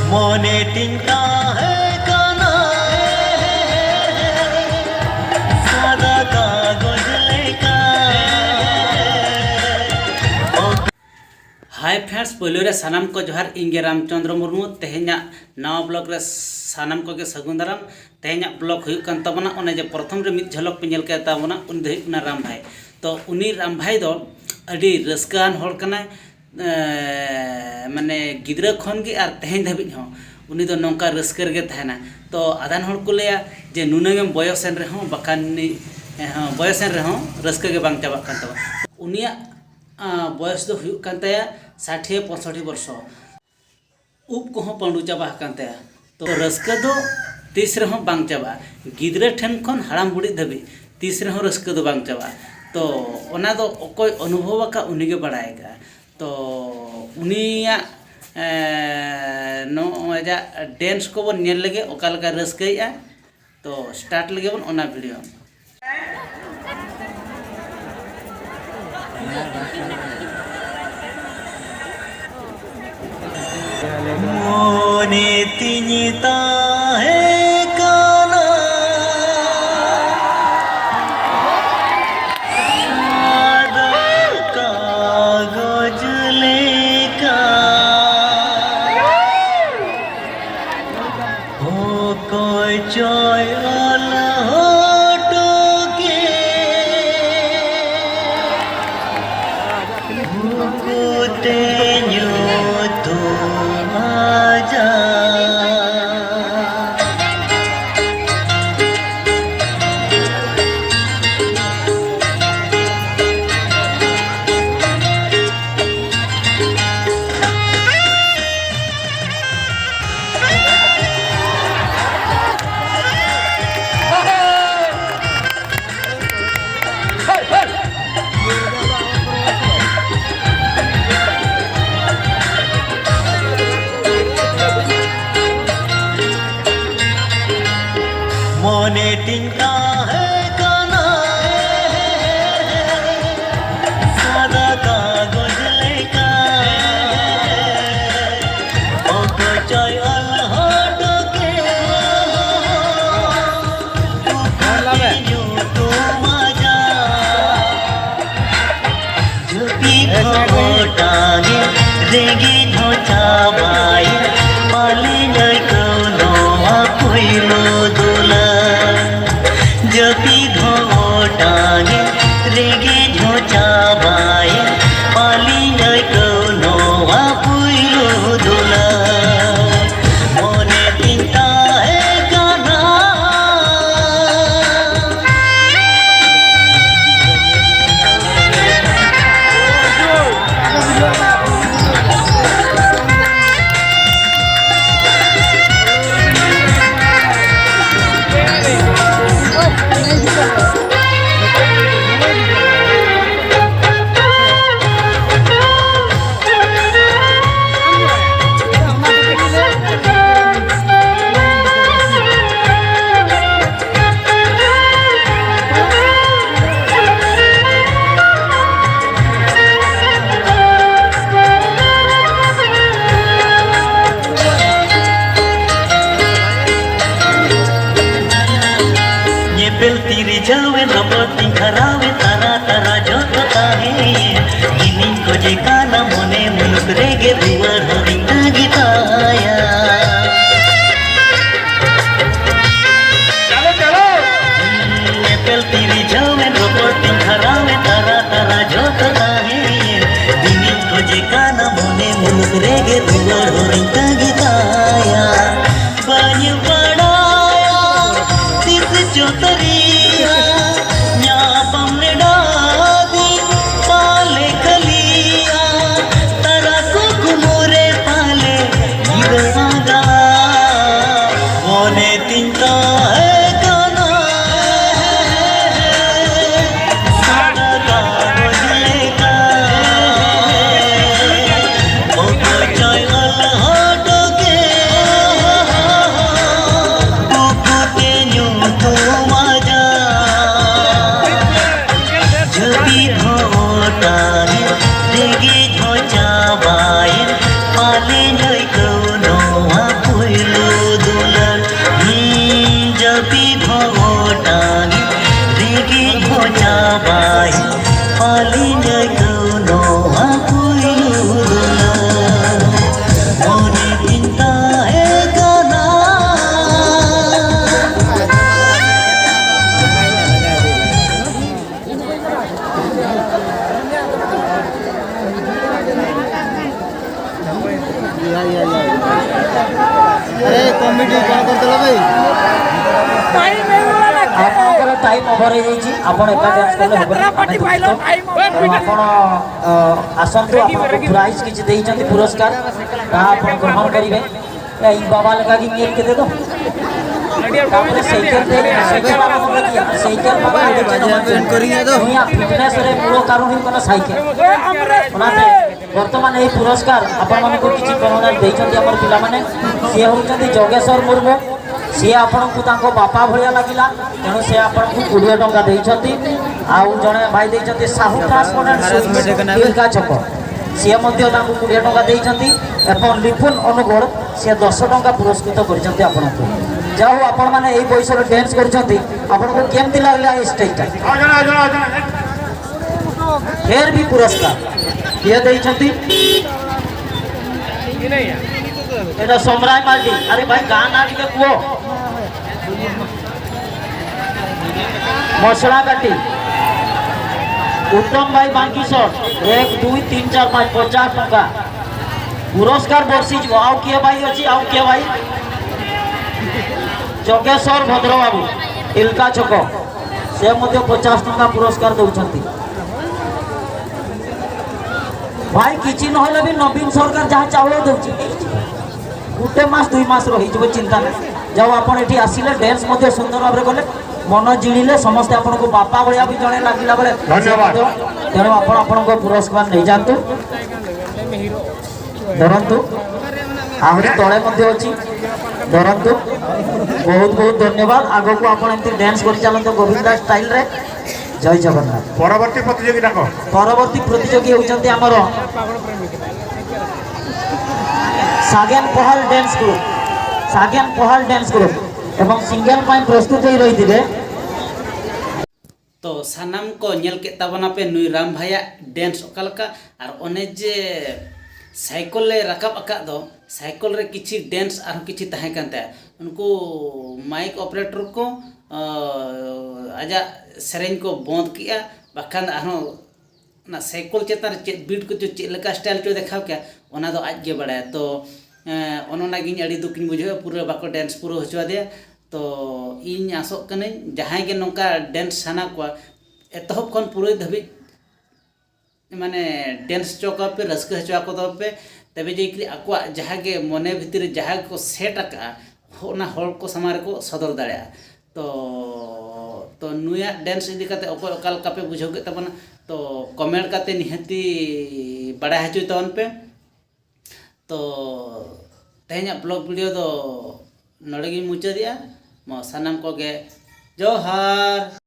मोने टिंका है काना सादा कागज लेका। हाय फ्रेंड्स पहले रे सानाम को जोहार इंगे रामचंद्र मुर्मू तेहेना नवा ब्लॉग रे सानाम को के सगुन दाराम तेहेना ब्लॉग हुई कान तबना ओने जे प्रथम रे मिद झलक पे नेल के ताबना उन दे हुना राम भाई तो उनी राम भाई दो अडी रस्कान होड़ कना माने गिद्रा खन गे आर तेहेन धाबि हो उनी दो नौका रस्कर गे तहना तो आदान होड़ को लेया जे नुनगेम बयसन रे हो बकानी बयसन रे हो रस्का गे बांग चाबा कान तबा उनिया बयस दो हुई कान तया 60-65 वर्ष उप को पांडू चाबा कान तया तो रस्का दो तीस रे हो बांग चाबा गिद्रा ठेन खन हाड़ाम बुड़ी धाबि तीस रे हो रस्का दो बांग चाबा तो ओना दो अकोय अनुभव का उनी गे बड़ायगा तो उनिया नो जा डांस को बन नेल लगे ओका लगा रस्काया तो स्टार्ट लगे बन ओना वीडियो मोने तिनिता है काना सादा कागज लेका। हो कोई चोय अलहटके हुकुते न्यू तो आजा। मोने टिंका है काना सादा कागज लेका। ओ को चाय अलहटके यूं तो मजा झुकी घोटागे रेगी ढोचा बाई पाली नय कोनो आपुइलो दुला जपी घोटागे रेगी ढोचा बाई पाली नय कोनो आपुइलो दुला। मोने तिंता है काना तिरी जावे नबती खरावे तारा तारा जोता है इनी को जे काना मोने मुलुक रेगे दुवर हरिंदा गीताया। चलो चलो नेपल तिरी जावे नबती खरावे तारा तारा जोता है इनी को जे काना मोने मुलुक रेगे दुवर हरिंदा गीताया। बानी बड़ाया तिस जोतरिया न्या बमने डादी पाले खलिया तारा को कुमोरे पाले गिरवागा। मोने तिंता है काना सादा कागज लेका। ओ कोई चाय अलहटके हुकुते न्यू तो मजा अरे कॉमेडी क्या करते लो भाई आपनकर टाइम ओवर हो जाई छी आपण एका डांस करले होबे आपण आसंतु आपण प्राइज किछ देई छथि पुरस्कार ता आपण ग्रहण करिवे ई बाबा लगा कि केक के दे दो तापर साइकिल दे साइकिल बाबा को दिया साइकिल बाबा पेंट करिए तो दुनिया फिटनेस रे मूल कारण ही कोन साइकिल ओनाते वर्तमान ए पुरस्कार आपण मन को किछ अनुदान देई छथि हमर पिला माने से होचंदी जोगेश्वर मुर्मू सी आपण को तांको बापा भलिया लागिला तेणु से आपण को 20 टंका देई छथि आउ जणे भाई देई छथि साहू ट्रांसपोर्ट का छक सी मध्ये तांको 20 टंका देई छथि एवं लिफुन अनुगोल से 10 टंका पुरस्कृत कर छथि आपण को जाऊ आपण माने एई पैसा रे डांस कर छथि आपण को केमति लागला ए स्टेज फेर भी पुरस्कार ये देई छथि एटा सोमराय मार्डी अरे भाई गाना टिके कुओ मसला काटी उत्तम भाई बांकी सर 1 2 3 4 5 50 टंका पुरस्कार बर्षी जो आउ किए भाई अछि आउ किए भाई जोगेश्वर भद्र बाबू इलका छक से मध्य 50 टंका पुरस्कार दउछंती भाई किछि नहले भी नवीन सरकार जहाँ चाउल दउछि गोटे मास 2 मास रही जो चिंता नहीं जब आपण एठी आसिले डांस मध्य सुंदर भाव गले मन जिणिले समस्त आपण को बापा भलिया भी जणे लागिला बेले धन्यवाद तेणु आपण आपण को पुरस्कार नहीं जानतु धरंतु आहरी तळे मध्य अछि धरंतु बहुत बहुत धन्यवाद आगो को आपण एंती डांस कर चलंतो गोविंदा स्टाइल रे जय जगन्नाथ परवर्ती प्रतियोगी डाक परवर्ती प्रतियोगी होचंती हमरो सागेन पहाल डांस ग्रुप एवं सिंगल पाइन प्रस्तुत हो रही थी तो सानाम को नेल के ताबना पे नुई राम भाया डांस ओकालका और ओने जे साइकिल ले रकाब अका दो साइकिल रे किछि डांस और किछि ताहे कानते उनको माइक ऑपरेटर को आजा सेरेंज को बंद किया बखान आरो ना साइकिल चेतार चे बीट को जो चेलका स्टाइल जो देखाव क्या ओना दो आज के बड़ा तो ओनोना गिन अड़ी दुकिन बुझे पूरा बाको डांस पूरा हचवा दे तो इन आसो कने जहां के नोका डांस साना को एतहब खन पूरा धबी माने डांस चौका पे रस्क हचवा को दो पे तबे जेकली आको जहां के मने भीतर जहां को सेट आका होना हॉल को समारे को सदर दाड़ा तो नुया डांस इदी काते ओको ओकाल का पे बुझो के तबना तो कमेंट काते निहती बड़ा हचुई तवन पे तो तेहना ब्लॉग वीडियो दो नड़गी मुचा दिया मो सानाम को गे जोहार।